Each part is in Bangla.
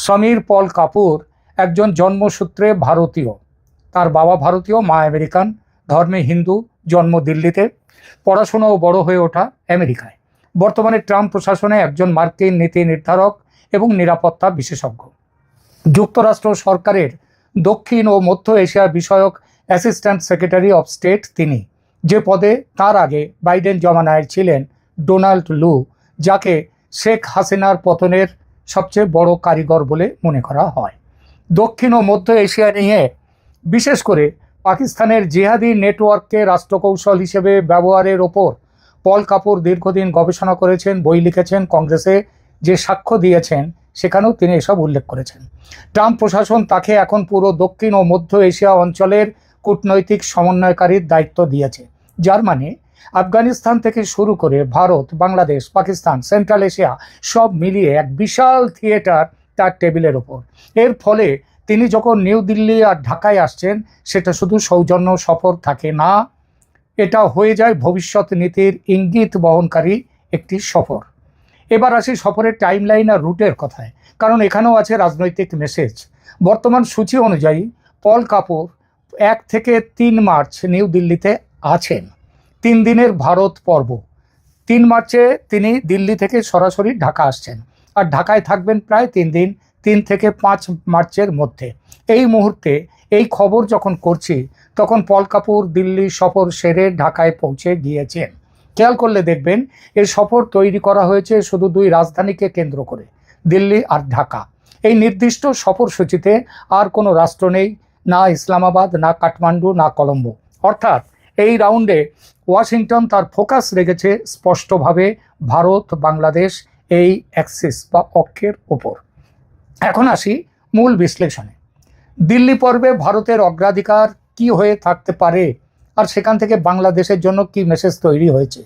সমীর পল কাপুর একজন জন্মসূত্রে ভারতীয়। তার বাবা ভারতীয়, মা আমেরিকান, ধর্মে হিন্দু, জন্ম দিল্লিতে, পড়াশোনা ও বড় হয়ে ওঠা আমেরিকায়। বর্তমানে ট্রাম্প প্রশাসনে একজন মার্কিন নীতি নির্ধারক এবং নিরাপত্তা বিশেষজ্ঞ। যুক্তরাষ্ট্র সরকারের দক্ষিণ ও মধ্য এশিয়া বিষয়ক অ্যাসিস্ট্যান্ট সেক্রেটারি অফ স্টেট তিনি, যে পদে তার আগে বাইডেন জমানায় ছিলেন ডোনাল্ড লু, যাকে শেখ হাসিনার পতনের সবচেয়ে বড় কারিগর বলে মনে করা হয়। দক্ষিণ ও মধ্য এশিয়া নিয়ে, বিশেষ করে পাকিস্তানের জিহাদি নেটওয়ার্ককে রাষ্ট্রকৌশল হিসেবে ব্যবহারের ওপর পল কাপুর দীর্ঘদিন গবেষণা করেছেন, বই লিখেছেন, কংগ্রেসে যে সাক্ষ্য দিয়েছেন সেখানেও তিনি এসব উল্লেখ করেছেন। ট্রাম্প প্রশাসন তাকে এখন পুরো দক্ষিণ ও মধ্য এশিয়া অঞ্চলের কূটনৈতিক সমন্বয়কারীর দায়িত্ব দিয়েছে, যার মানে আফগানিস্তান থেকে শুরু করে ভারত, বাংলাদেশ, পাকিস্তান, সেন্ট্রাল এশিয়া সব মিলিয়ে এক বিশাল থিয়েটার তার টেবিলের ওপর। এর ফলে তিনি যখন নিউ দিল্লি আর ঢাকায় আসছেন, সেটা শুধু সৌজন্য সফর থাকে না, এটা হয়ে যায় ভবিষ্যৎ নীতির ইঙ্গিত বহনকারী একটি সফর। এবার আসি সফরের টাইমলাইন আর রুটের কথায়, কারণ এখানেও আছে রাজনৈতিক মেসেজ। বর্তমান সূচি অনুযায়ী পল কাপুর 1 থেকে 3 মার্চ নিউ দিল্লিতে আছেন। 3 দিনের ভারত পর্ব। 3 মার্চে তিনি দিল্লি থেকে সরাসরি ঢাকা আসছেন, আর ঢাকায় থাকবেন প্রায় 3 দিন, 3 থেকে 5 মার্চের মধ্যে। এই মুহূর্তে এই খবর যখন করছি তখন পল কাপুর দিল্লি সফর সেরে ঢাকায় পৌঁছে গিয়েছেন। খেয়াল করলে দেখবেন এই সফর তৈরি করা হয়েছে শুধু 2 রাজধানীকে কেন্দ্র করে, দিল্লি আর ঢাকা। এই নির্দিষ্ট সফরসূচিতে আর কোনো রাষ্ট্র নেই, না ইসলামাবাদ, না কাঠমান্ডু, না কলম্বো। অর্থাৎ এই রাউন্ডে ওয়াশিংটন তার ফোকাস রেখেছে স্পষ্টভাবে ভারত বাংলাদেশ এই অ্যাক্সিস বা অক্ষের ওপর। এখন আসি মূল বিশ্লেষণে। দিল্লি পর্বে ভারতের অগ্রাধিকার কি হয়ে থাকতে পারে, আর সেখান থেকে বাংলাদেশের জন্য কি মেসেজ তৈরি হয়েছে।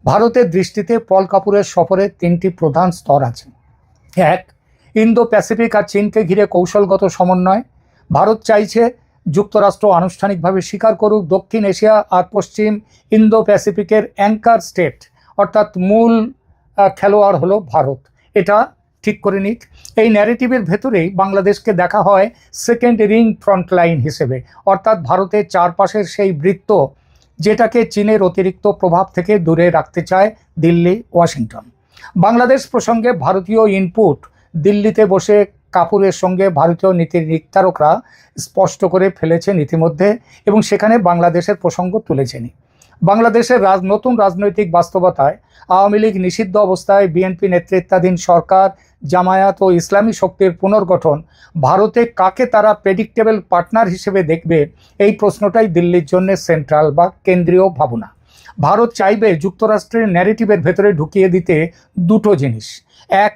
ভারতের দৃষ্টিতে পল কাপুরের সফরের 3টি প্রধান স্তর আছে। 1, ইন্দো প্যাসিফিক আর চীনকে ঘিরে কৌশলগত সমন্বয়। ভারত চাইছে যুক্তরাষ্ট্র আনুষ্ঠানিকভাবে স্বীকার করুক দক্ষিণ এশিয়া আর পশ্চিম ইন্দো প্যাসিফিকের অ্যাঙ্কার স্টেট, অর্থাৎ মূল খেলোয়াড় হলো ভারত, এটা ঠিক করে নিক। এই ন্যারেটিভের ভেতরেই বাংলাদেশকে দেখা হয় সেকেন্ড রিং ফ্রন্টলাইন হিসেবে, অর্থাৎ ভারতের চারপাশের সেই বৃত্ত যেটাকে চীনের অতিরিক্ত প্রভাব থেকে দূরে রাখতে চায় দিল্লি, ওয়াশিংটন। বাংলাদেশ প্রসঙ্গে ভারতীয় ইনপুট দিল্লিতে বসে কাপুরের সঙ্গে ভারতীয় নীতি নির্ধারকরা স্পষ্ট করে ফেলেছেন ইতিমধ্যে, এবং সেখানে বাংলাদেশের প্রসঙ্গ তুলেছেনই। বাংলাদেশের নতুন রাজনৈতিক বাস্তবতায় আওয়ামী লীগ নিষিদ্ধ অবস্থায় বিএনপি নেতৃত্বাধীন সরকার, জামায়াত ও ইসলামী শক্তির পুনর্গঠন, ভারতে কাকে তারা প্রেডিক্টেবল পার্টনার হিসেবে দেখবে, এই প্রশ্নটাই দিল্লির জন্য সেন্ট্রাল বা কেন্দ্রীয় ভাবনা। ভারত চাইবে যুক্তরাষ্ট্রের ন্যারেটিভের ভেতরে ঢুকিয়ে দিতে 2টো জিনিস। 1,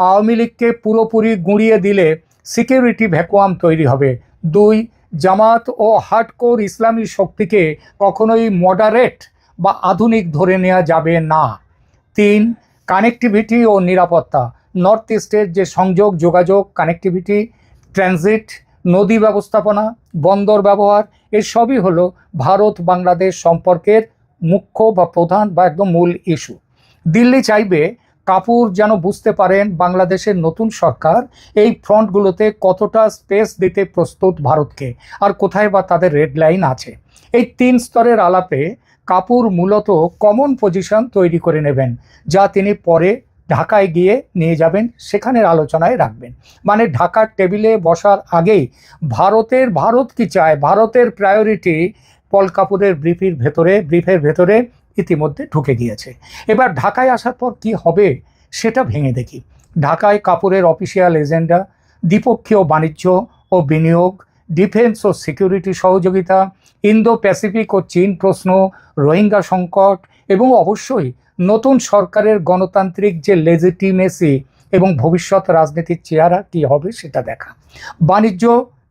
আওয়ামী লীগকে পুরোপুরি গুঁড়িয়ে দিলে সিকিউরিটি ভ্যাকুয়াম তৈরি হবে। 2, জামাত ও হার্ডকোর ইসলামী শক্তিকে কখনোই মডারেট বা আধুনিক ধরে নেওয়া যাবে না। 3, কানেক্টিভিটি ও নিরাপত্তা। নর্থ ইস্টের যে সংযোগ, যোগাযোগ, কানেক্টিভিটি, ট্রানজিট, নদী ব্যবস্থাপনা, বন্দর ব্যবহার, এসবই হলো ভারত বাংলাদেশ সম্পর্কের মুখ্য বা প্রধান বা একদম মূল ইস্যু। দিল্লি চাইবে কাপুর যেন বুঝতে পারেন বাংলাদেশের নতুন সরকার এই ফ্রন্টগুলোতে কতটা স্পেস দিতে প্রস্তুত ভারতকে, আর কোথায় বা তাদের রেড লাইন আছে। এই 3 স্তরের আলাপে কাপুর মূলত কমন পজিশন তৈরি করে নেবেন, যা তিনি পরে ঢাকায় গিয়ে নিয়ে যাবেন, সেখানের আলোচনায় রাখবেন। মানে ঢাকার টেবিলে বসার আগেই ভারত কি চায়, ভারতের প্রায়োরিটি পল কাপুরের ব্রিফের ভেতরে ইতিমধ্যে ঢুকে গিয়েছে। এবার ঢাকায় আসার পর কি হবে সেটা ভেঙে দেখি। ঢাকায় কাপুরের অফিসিয়াল এজেন্ডা দ্বিপক্ষীয় বাণিজ্য ও বিনিয়োগ, ডিফেন্স ও সিকিউরিটি সহযোগিতা, ইন্দো প্যাসিফিক ও চীন প্রশ্ন, রোহিঙ্গা সংকট, এবং অবশ্যই নতুন সরকারের গণতান্ত্রিক যে লেজিটিমেসি এবং ভবিষ্যৎ রাজনীতির চেহারা কি হবে সেটা দেখা। বাণিজ্য,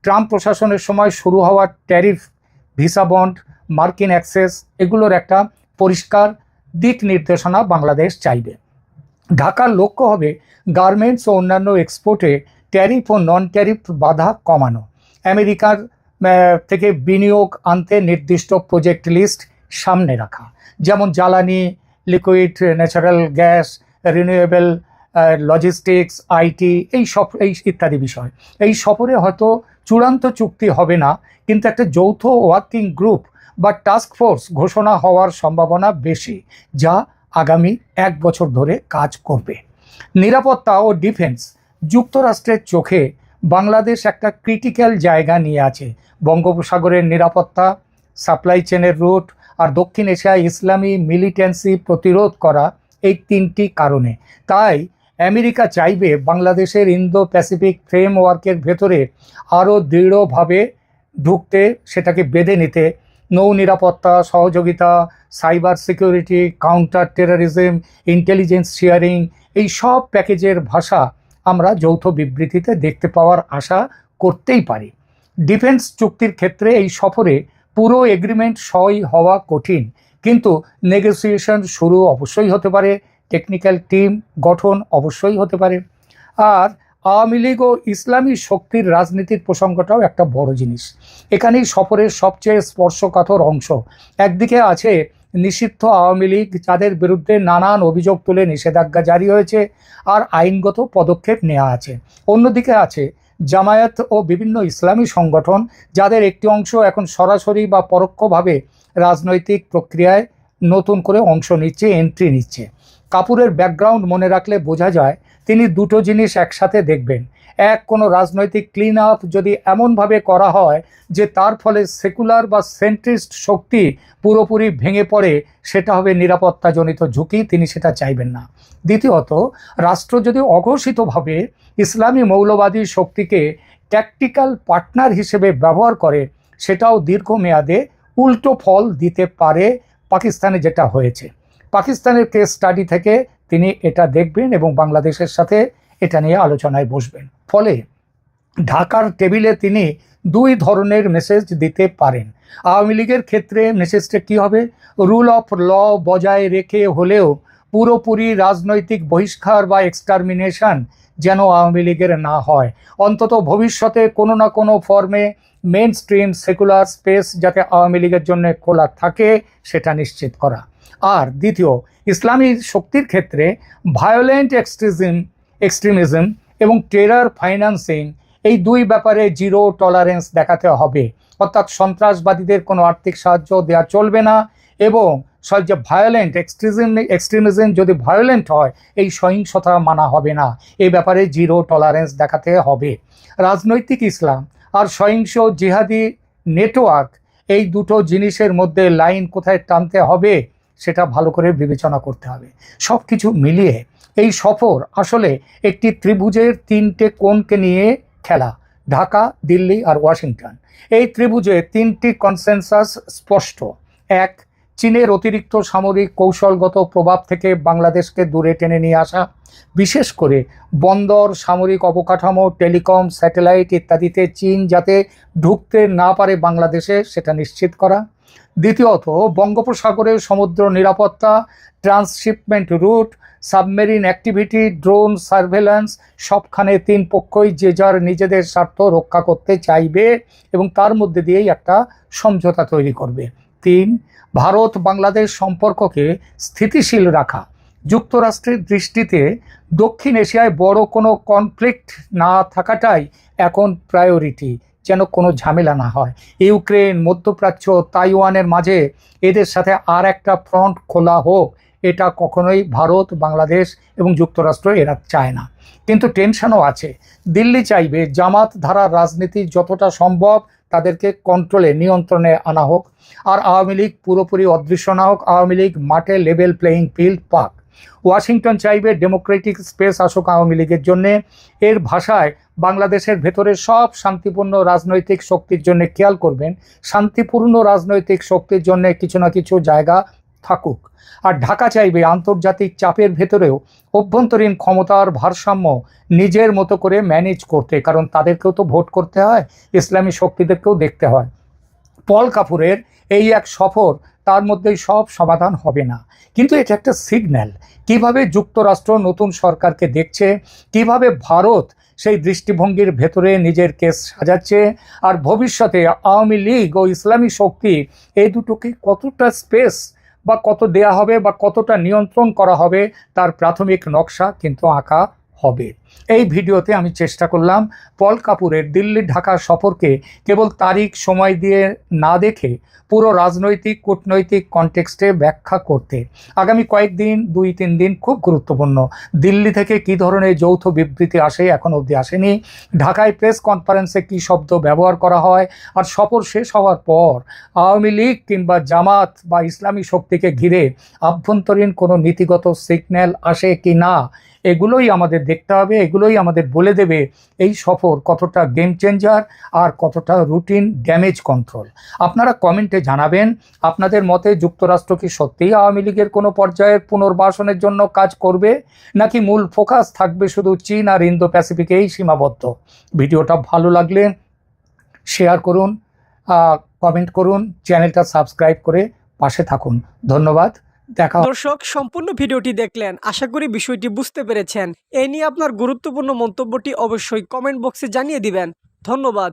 ট্রাম্প প্রশাসনের সময় শুরু হওয়া ট্যারিফ, ভিসা বন্ড, মার্কিন অ্যাক্সেস, এগুলোর একটা পরিষ্কার দিক নির্দেশনা বাংলাদেশ চাইবে। ঢাকার লক্ষ্য হবে গার্মেন্টস ও অন্যান্য এক্সপোর্টে ট্যারিফ ও নন ট্যারিফ বাধা কমানো, আমেরিকার থেকে বিনিয়োগ আনতে নির্দিষ্ট প্রজেক্ট লিস্ট সামনে রাখা, যেমন জ্বালানি, liquid natural gas, renewable logistics, IT, এই ইত্যাদি বিষয়। এই সফরে হয়তো চূড়ান্ত চুক্তি হবে না, কিন্তু একটা যৌথ ওয়ার্কিং গ্রুপ বা টাস্ক ফোর্স ঘোষণা হওয়ার সম্ভাবনা বেশি, যা আগামী 1 বছর ধরে কাজ করবে। নিরাপত্তা ও ডিফেন্স, যুক্তরাষ্ট্রের চোখে বাংলাদেশ একটা ক্রিটিক্যাল জায়গা নিয়ে আছে। বঙ্গোপসাগরের নিরাপত্তা, সাপ্লাই চেনের রুট আর দক্ষিণ এশিয়ায় ইসলামী মিলিটেন্সি প্রতিরোধ করা, এই 3টি কারণে। তাই আমেরিকা চাইবে বাংলাদেশের ইন্দো প্যাসিফিক ফ্রেমওয়ার্কের ভেতরে আরও দৃঢ়ভাবে ঢুকতে, সেটাকে বেঁধে নিতে। নৌ নিরাপত্তা, সহযোগিতা, cyber security, counter terrorism, intelligence sharing, এই সব প্যাকেজের ভাষা আমরা যৌথ বিবৃতিতে দেখতে পাওয়ার আশা করতেই পারি। ডিফেন্স চুক্তির ক্ষেত্রে এই সফরে পুরো এগ্রিমেন্ট সই হওয়া কঠিন, কিন্তু নেগোসিয়েশন শুরু অবশ্যই হতে পারে, টেকনিক্যাল টিম গঠন অবশ্যই হতে পারে। আর আওয়ামী লীগ ও ইসলামী শক্তির রাজনীতির প্রসঙ্গটাও একটা বড় জিনিস। এখানেই সফরের সবচেয়ে স্পর্শকাতর অংশ। একদিকে আছে নিষিদ্ধ আওয়ামী লীগ, যাদের বিরুদ্ধে নানান অভিযোগ তুলে নিষেধাজ্ঞা জারি হয়েছে আর আইনগত পদক্ষেপ নেওয়া আছে। অন্যদিকে আছে জামায়াত ও বিভিন্ন ইসলামী সংগঠন, যাদের একটি অংশ এখন সরাসরি বা পরোক্ষভাবে রাজনৈতিক প্রক্রিয়ায় নতুন করে অংশ নিচ্ছে, এন্ট্রি নিচ্ছে। কাপুরের ব্যাকগ্রাউন্ড মনে রাখলে বোঝা যায় তিনি দুটো জিনিস একসাথে দেখবেন। এক, কোনো রাজনৈতিক ক্লিন আপ যদি এমনভাবে করা হয় যে তার ফলে সেকুলার বা সেন্ট্রিস্ট শক্তি পুরোপুরি ভেঙে পড়ে, সেটা হবে নিরাপত্তাজনিত ঝুঁকি, তিনি সেটা চাইবেন না। দ্বিতীয়ত, রাষ্ট্র যদি অঘোষিতভাবে ইসলামী মৌলবাদী শক্তিকে ট্যাকটিক্যাল পার্টনার হিসেবে ব্যবহার করে, সেটাও দীর্ঘমেয়াদে উল্টো ফল দিতে পারে। পাকিস্তানে যেটা হয়েছে, পাকিস্তানের কেস স্টাডি থেকে তিনি এটা দেখবেন এবং বাংলাদেশের সাথে এটা নিয়ে আলোচনায় বসবেন। ফলে ঢাকার টেবিলে তিনি 2 ধরনের মেসেজ দিতে পারেন। আওয়ামী লীগের ক্ষেত্রে মেসেজটা কী হবে? রুল অফ ল বজায় রেখে হলেও পুরোপুরি রাজনৈতিক বহিষ্কার বা এক্সটারমিনেশন যেন আওয়ামী লীগের না হয়। অন্তত ভবিষ্যতে কোনো না কোনো ফর্মে মেন স্ট্রিম সেকুলার স্পেস যাতে আওয়ামী লীগের জন্য খোলা থাকে, সেটা নিশ্চিত করা। আর দ্বিতীয়, ইসলামী শক্তির ক্ষেত্রে ভায়োলেন্ট এক্সট্রিমিজম এবং টেরর ফাইন্যান্সিং, এই 2 ব্যাপারে জিরো টলারেন্স দেখাতে হবে। অর্থাৎ সন্ত্রাসবাদীদের কোনো আর্থিক সাহায্য দেওয়া চলবে না, এবং যে ভায়োলেন্ট এক্সট্রিমিজম যদি ভায়োলেন্ট হয়, এই সহিংসতা মানা হবে না। এই ব্যাপারে জিরো টলারেন্স দেখাতে হবে। রাজনৈতিক ইসলাম আর সহিংস জিহাদি নেটওয়ার্ক, এই দুটো জিনিসের মধ্যে লাইন কোথায় টানতে হবে সেটা ভালো করে বিবেচনা করতে হবে। সব কিছু মিলিয়ে এই সফর আসলে একটি ত্রিভুজের 3টে কোণকে নিয়ে খেলা, ঢাকা, দিল্লি আর ওয়াশিংটন। এই ত্রিভুজে 3টি কনসেনসাস স্পষ্ট। 1, চীনের অতিরিক্ত সামরিক কৌশলগত প্রভাব থেকে বাংলাদেশকে দূরে টেনে নিয়ে আসা, বিশেষ করে বন্দর, সামরিক অবকাঠামো, টেলিকম, স্যাটেলাইট ইত্যাদিতে চীন যাতে ঢুকতে না পারে বাংলাদেশে, সেটা নিশ্চিত করা। দ্বিতীয়ত, বঙ্গোপসাগরে সমুদ্র নিরাপত্তা, transshipment route, submarine activity, drone surveillance, সবখানে 3 পক্ষই যে যার নিজেদের স্বার্থ রক্ষা করতে চাইবে এবং তার মধ্যে দিয়েই একটা সমঝোতা তৈরি করবে। 3, ভারত বাংলাদেশ সম্পর্ককে স্থিতিশীল রাখা। যুক্তরাষ্ট্রের দৃষ্টিতে দক্ষিণ এশিয়ায় বড় কোনো কনফ্লিক্ট না থাকাটাই এখন প্রায়োরিটি, যেন কোনো ঝামেলা না হয়। ইউক্রেন, মধ্যপ্রাচ্য, তাইওয়ানের মাঝে এদের সাথে আর একটা ফ্রন্ট খোলা হোক, এটা কখনোই ভারত, বাংলাদেশ এবং যুক্তরাষ্ট্র এরা চায় না। কিন্তু টেনশনও আছে। দিল্লি চাইবে জামাত ধারার রাজনীতি যতটা সম্ভব তাদেরকে কন্ট্রোলে, নিয়ন্ত্রণে আনা হোক, আর আওয়ামী লীগ পুরোপুরি অদৃশ্য না হোক, আওয়ামী লীগ মাঠে লেভেল প্লেয়িং ফিল্ড পাক। ওয়াশিংটন চাইবে ডেমোক্রেটিক স্পেস আসুক আওয়ামী লীগের জন্যে। এর ভাষায় বাংলাদেশের ভেতরে সব শান্তিপূর্ণ রাজনৈতিক শক্তির জন্য খেয়াল করবেন, শান্তিপূর্ণ রাজনৈতিক শক্তির জন্য কিছু না কিছু জায়গা থাকুক। আর ঢাকা চাইবে আন্তর্জাতিক চাপের ভেতরেও অভ্যন্তরীণ ক্ষমতার ভারসাম্য নিজের মতো করে ম্যানেজ করতে, কারণ তাদেরকেও তো ভোট করতে হয়, ইসলামী শক্তিদেরকেও দেখতে হয়। পল কাপুরের এই এক সফর, তার মধ্যেই সব সমাধান হবে না, কিন্তু এটা একটা সিগন্যাল কিভাবে যুক্তরাষ্ট্র নতুন সরকারকে দেখছে, কিভাবে ভারত সেই দৃষ্টিভঙ্গির ভেতরে নিজের কেস সাজাচ্ছে, আর ভবিষ্যতে আওয়ামী লীগ ও ইসলামী শক্তি এই দুটোকে কতটা স্পেস বা কত দেয়া হবে বা কতটা নিয়ন্ত্রণ করা হবে তার প্রাথমিক নকশা কিন্তু আঁকা হবে। এই ভিডিওতে আমি চেষ্টা করলাম পল কাপুরের দিল্লি ঢাকা সফরকে কেবল তারিখ সময় দিয়ে না দেখে পুরো রাজনৈতিক কূটনৈতিক কনটেক্সটে ব্যাখ্যা করতে। আগামী কয়েকদিন 2-3 দিন খুব গুরুত্বপূর্ণ। দিল্লি থেকে কী ধরনের যৌথ বিবৃতি আসে, এখন অবধি আসেনি। ঢাকায় প্রেস কনফারেন্সে কী শব্দ ব্যবহার করা হয়, আর সফর শেষ হওয়ার পর আওয়ামী লীগ কিংবা জামাত বা ইসলামী শক্তিকে ঘিরে আভ্যন্তরীণ কোনো নীতিগত সিগন্যাল আসে কি না, এগুলোই আমাদের দেখতে হবে। এগুলোই আমাদের বলে দেবে এই সফর কতটা গেম চেঞ্জার আর কতটা রুটিন ড্যামেজ কন্ট্রোল। আপনারা কমেন্টে জানাবেন আপনাদের মতে যুক্তরাষ্ট্র কি সত্যিই আওয়ামী লীগের কোনো পর্যায়ের পুনর্বাসনের জন্য কাজ করবে, নাকি মূল ফোকাস থাকবে শুধু চীন আর ইন্দো প্যাসিফিকেই সীমাবদ্ধ। ভিডিওটা ভালো লাগলে শেয়ার করুন, কমেন্ট করুন, চ্যানেলটা সাবস্ক্রাইব করে পাশে থাকুন। ধন্যবাদ। দেখা দর্শক, সম্পূর্ণ ভিডিওটি দেখলেন, আশা করি বিষয়টি বুঝতে পেরেছেন। এই নিয়ে আপনার গুরুত্বপূর্ণ মন্তব্যটি অবশ্যই কমেন্ট বক্সে জানিয়ে দিবেন। ধন্যবাদ।